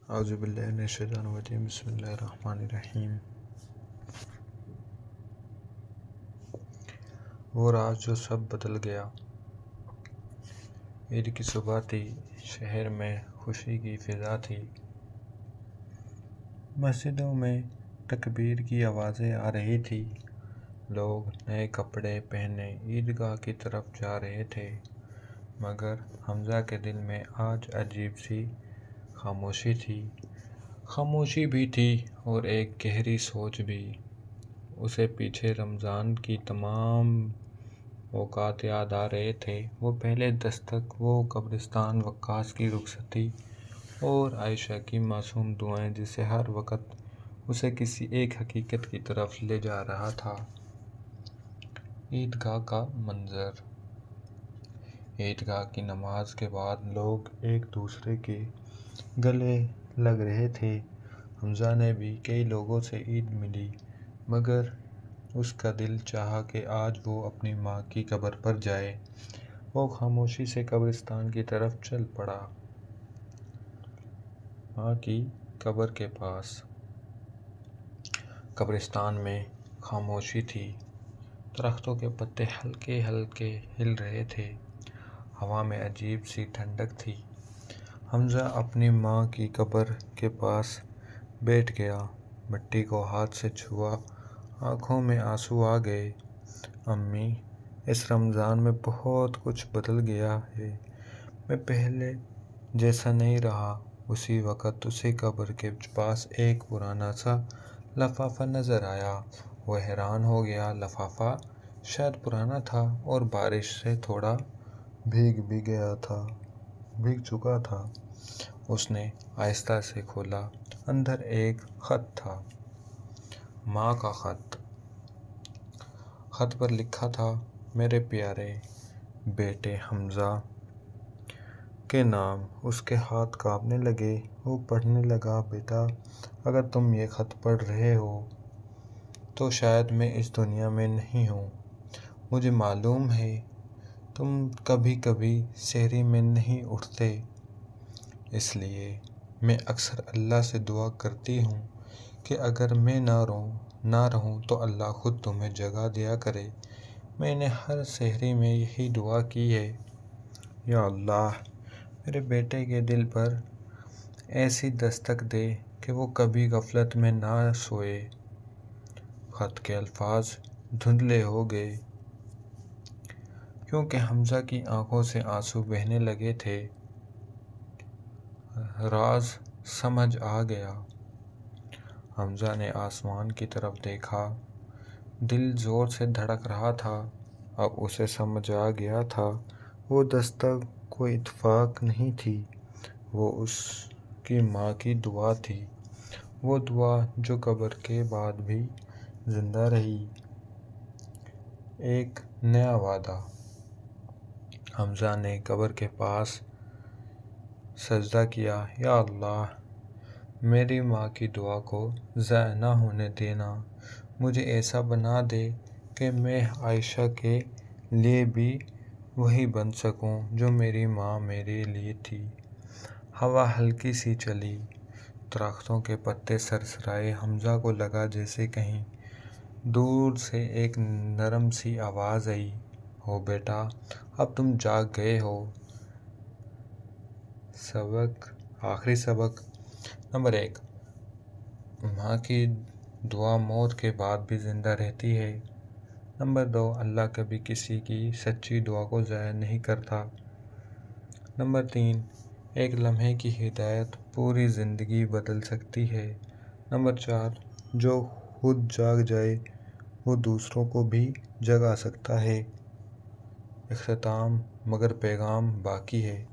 اعوذ باللہ من الشیطان الرجیم بسم اللہ الرحمن الرحیم۔ وہ راز جو سب بدل گیا۔ عید کی صبح تھی، شہر میں خوشی کی فضا تھی۔ مسجدوں میں تکبیر کی آوازیں آ رہی تھی، لوگ نئے کپڑے پہنے عیدگاہ کی طرف جا رہے تھے، مگر حمزہ کے دل میں آج عجیب سی خاموشی تھی۔ خاموشی بھی تھی اور ایک گہری سوچ بھی۔ اسے پیچھے رمضان کی تمام اوقات یاد آ رہے تھے، وہ پہلے دستک، وہ قبرستان، وقاص کی رخصتی اور عائشہ کی معصوم دعائیں، جسے ہر وقت اسے کسی ایک حقیقت کی طرف لے جا رہا تھا۔ عیدگاہ کا منظر۔ عیدگاہ کی نماز کے بعد لوگ ایک دوسرے کے گلے لگ رہے تھے۔ حمزہ نے بھی کئی لوگوں سے عید ملی، مگر اس کا دل چاہا کہ آج وہ اپنی ماں کی قبر پر جائے۔ وہ خاموشی سے قبرستان کی طرف چل پڑا۔ ماں کی قبر کے پاس قبرستان میں خاموشی تھی۔ درختوں کے پتے ہلکے ہلکے ہل رہے تھے، ہوا میں عجیب سی ٹھنڈک تھی۔ حمزہ اپنی ماں کی قبر کے پاس بیٹھ گیا، مٹی کو ہاتھ سے چھوا، آنکھوں میں آنسو آ گئے۔ امی، اس رمضان میں بہت کچھ بدل گیا ہے، میں پہلے جیسا نہیں رہا۔ اسی وقت اسی قبر کے پاس ایک پرانا سا لفافہ نظر آیا۔ وہ حیران ہو گیا، لفافہ شاید پرانا تھا اور بارش سے تھوڑا بھیگ چکا تھا۔ اس نے آہستہ سے کھولا، اندر ایک خط تھا، ماں کا خط۔ خط پر لکھا تھا، میرے پیارے بیٹے حمزہ کے نام۔ اس کے ہاتھ کانپنے لگے، وہ پڑھنے لگا، بیٹا، اگر تم یہ خط پڑھ رہے ہو تو شاید میں اس دنیا میں نہیں ہوں۔ مجھے معلوم ہے تم کبھی کبھی سحری میں نہیں اٹھتے، اس لیے میں اکثر اللہ سے دعا کرتی ہوں کہ اگر میں نہ رہوں تو اللہ خود تمہیں جگا دیا کرے۔ میں نے ہر سحری میں یہی دعا کی ہے، یا اللہ میرے بیٹے کے دل پر ایسی دستک دے کہ وہ کبھی غفلت میں نہ سوئے۔ خط کے الفاظ دھندلے ہو گئے، کیونکہ حمزہ کی آنکھوں سے آنسو بہنے لگے تھے۔ راز سمجھ آ گیا۔ حمزہ نے آسمان کی طرف دیکھا، دل زور سے دھڑک رہا تھا۔ اب اسے سمجھ آ گیا تھا، وہ دستک کوئی اتفاق نہیں تھی، وہ اس کی ماں کی دعا تھی، وہ دعا جو قبر کے بعد بھی زندہ رہی۔ ایک نیا وعدہ۔ حمزہ نے قبر کے پاس سجدہ کیا، یا اللہ میری ماں کی دعا کو ضائع نہ ہونے دینا، مجھے ایسا بنا دے کہ میں عائشہ کے لیے بھی وہی بن سکوں جو میری ماں میرے لیے تھی۔ ہوا ہلکی سی چلی، درختوں کے پتے سرسرائے۔ حمزہ کو لگا جیسے کہیں دور سے ایک نرم سی آواز آئی ہو، بیٹا اب تم جاگ گئے ہو۔ آخری سبق۔ نمبر 1، ماں کی دعا موت کے بعد بھی زندہ رہتی ہے۔ نمبر 2، اللہ کبھی کسی کی سچی دعا کو ضائع نہیں کرتا۔ نمبر 3، ایک لمحے کی ہدایت پوری زندگی بدل سکتی ہے۔ نمبر 4، جو خود جاگ جائے وہ دوسروں کو بھی جگا سکتا ہے۔ اختتام، مگر پیغام باقی ہے۔